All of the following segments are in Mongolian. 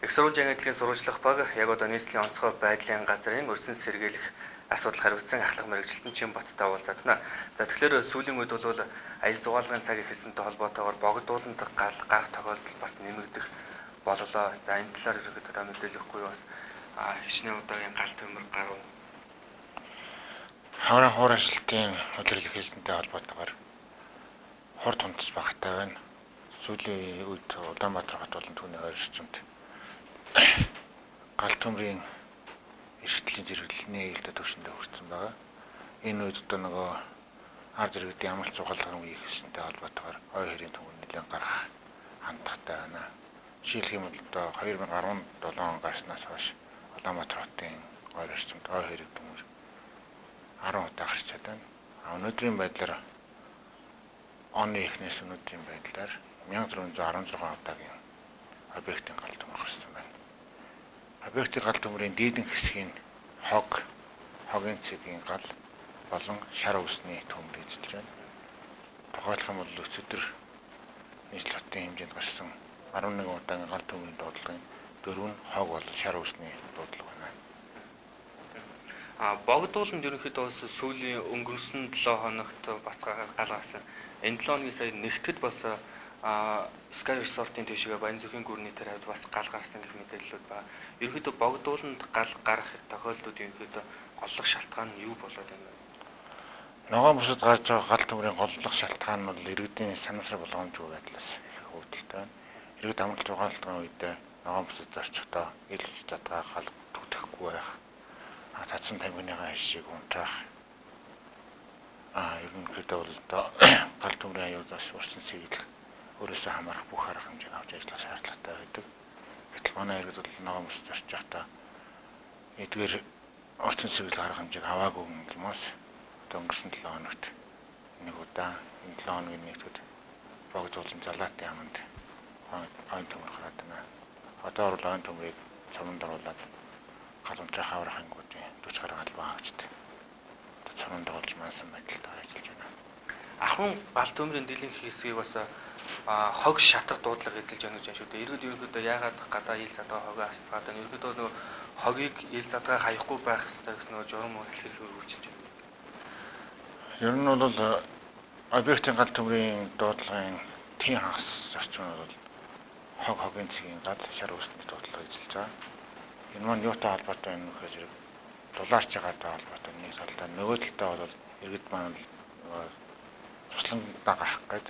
Их сурвалжийн агентлагийн сурвалжлах баг яг одоо нийслэлийн онцгой байдлын газрын өрсөн сэргийлэх асуудал хариуцсан ахлах мэрэгжилтэн Чинбаттай уулзаад байна. За тэгэхээр сүүлийн үед бол аялал жугаалгын цаг эхэлсэнтэй холбоотойгоор богдууланд гал гарах тохиолдол бас нэмэгдэх боллоо. За энэ талаар ерөөхдөө та мэдээлэл өгөхгүй бас хичнээн удаагийн гал төмөр гарав. Хуур ажилтны удирдал эхэлсэнтэй холбоотойгоор хурд хунтас багтай байна. Сүүлийн үед Улаанбаатар хот болон түүний ойр орчимд гал төмрийн эрсдлийн зэрэглэлийн ээлтэй төвшөндөө хүрсэн байгаа. Энэ үед одоо нөгөө ард иргэдийн амралт цуглалгын үеийг хэлсэнтэй холбоотойгоор ой хэрийн түмэн нэлээд гарах хандлагатай байна. Жишээлх юм бол одоо 2017 он гарснаас хойш Улаанбаатар хотын ойр орчимд ой хэрэг төмөр 10 удаа гарчаад байна. Өнөөдрийн байдлаар оны эхнээс өнөөдрийн байдлаар 1416 удаагийн объектын гал төмөр гарсан байна. Объектын гал төмрийн дийдэн хэсгийн хогийн цэгийн гал болон шар усны төмөр эзэлж байна. Тухайлх юм бол өчигдөр нийслэл хотын хэмжээнд гарсан 11 удаагийн гал төмрийн дуудлагын 4 нь хог болон шар усны дуудлага байна. Богдууланд ерөнхийдөө бас сүүлийн өнгөрсөн 7 хоногт бас гал гарсан. Энэ 7 хоногийн сая нэгтгэд бас Sky Resort-ын тийшээ Баян зүрхийн гүрний тэр хавьд бас гал гарсан гэх мэдээллүүд ба. Ерөнхийдөө богдууланд гал гарах тохиолдлууд ерөнхийдөө голлох шалтгаан нь юу болоод байна вэ? Ногоон бусад гарч байгаа гал төмрийн голлох шалтгаан нь бол иргэдийн санамсар болгоомжгүй байдлаас их үүдэлтэй байна. Иргэд амралт зугаалгын үедээ ногоон бусад зорчихдоо ил задгаа гал түтгэхгүй байх. Татсан тамхиныхаа хишийг унтраах. Ерөнхийдөө бол гал төмрийн аюулаас урьдчилан сэргийлэх өөрөөсөө хамаарах бүх арга хэмжээг авч ажиллах шаардлагатай байдаг. Гэтэл манай иргэд бол ногоон бусад зорчих байхдаа эдгээр урьдчилан сэргийлэх арга хэмжээг аваагүй юмс одоо өнгөрсөн 7 хоногт нэг удаа энэ 7 хоногийн нэгтгэд богдуулан Залаатын хаманд ойн төмөр гараад байна. Одоо бол ойн төмрийг цомонд оруулаад гал унтраах аврах ангуудын 40 гаруй албан хаагчд цомонд оруулж маасан байдалтай ажиллаж байна. Ахын гал төмрийн дийлэнх хэсгийг бас хог шатах дуудлага эзэлж байна гэж шүү дээ. Иргэд ерөнхийдөө яагаад гадаа ил задгаа хогоо асгаад байна. Ерөнхийдөө нөгөө хогийг ил задгаа хаяхгүй байх хэрэгтэй гэсэн нөгөө журам хэлхийг хөрвүүлж байна. Ер нь бол объектын гал төмрийн дуудлагын тийм хагас зарчим нь бол хогийн цэгийн гал шар усны дуудлага эзэлж байгаа. Энэ маань юутай холбоотой юм гэхээр зэрэг дулаарч байгаатай холбоотой нэг талдаа нөгөө талдаа бол иргэд маань тусландаа гарах гээд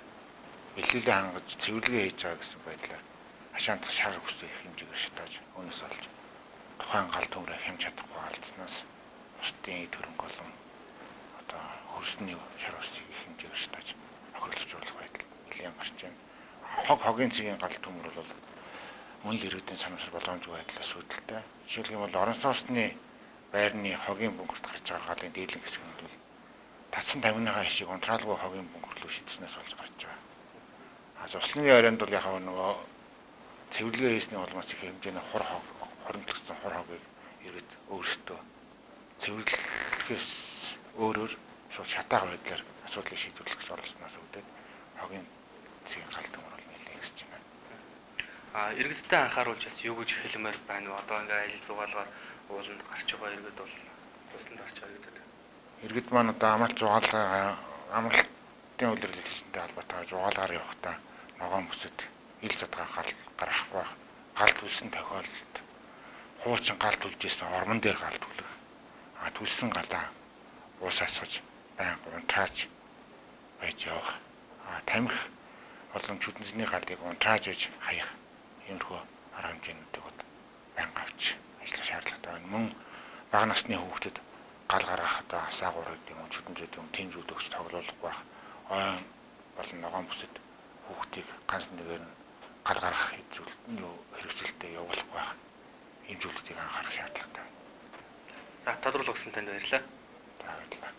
бэлгэлээ хангаж цэвэрлэгээ хийж байгаа гэсэн байдлаар хашаандах шар усны их хэмжээгээр шатааж өнөөс олж тухайн гал төмрийг хямж чадахгүй алдснаас бусдын төрөнг болон одоо хөрсний шар усны их хэмжээгээр шатааж охирлогжуулах байдал нэлээд гарч байна. Хогийн цэгийн гал төмөр бол мөн л иргэдийн санамсар болгоомжгүй байдлаас үүдэлтэй. Жишээлх юм бол орон сууцны байрны хогийн бөмбөрт гарч байгаа галын дийлэнх хэсэг нь бол татсан тамхиныхаа хишийг унтраалгүй хогийн бөмбөр рүү шидснээс болж гарч байгаа. Цусланы оройнд бол яг нөгөө цэвэрлэгээ хийсний улмаас их хэмжээний хоримтлагдсан хур хогийг иргэд өөрсдөө цэвэрлэхээс өөрөөр шууд шатаах байдлаар асуудлыг шийдвэрлэх гэж оролцсноос үүдээд хогийн цэгийн гал төмөр бол нэлээд ихсэж байна. Иргэдтэй анхааруулж бас юу гэж хэлмээр байна вэ? Одоо ингээ аялал зугаалгаар ууланд гарч байгаа иргэд бол тусланд гарч байгаа иргэд. Иргэд маань одоо амралтын үйлрэл хэлсэнтэй холбоотойгоор зугаалгаар явахдаа ногоон бүсэд ил задгаа гарахгүй гал түлсэн тохиолдолд хуучин гал түлж ирсэн ормон дээр гал түлэх түлсэн галаа уус асгаж байнга унтрааж байж явах тамхи болон чүдэнсний галыг унтрааж иж хаях иймэрхүү арга хэмжээнүүдийг байнга авч ажиллах шаардлагатай байна. Мөн бага насны хүүхдэд гал гаргах одоо асаагуурыг юм чүдэнзүүд юм тийм зүйл өгч тоглоулах байх. Ойн болон ногоон бүсэд хүүхдийг ганц нэгээр нь гал гаргах хэрэгцээлтэй явуулах байх. Ийм зүйлүүдийг анхаарах шаардлагатай байна. За тодруулах гэсэн танд баярлалаа. За баярлалаа.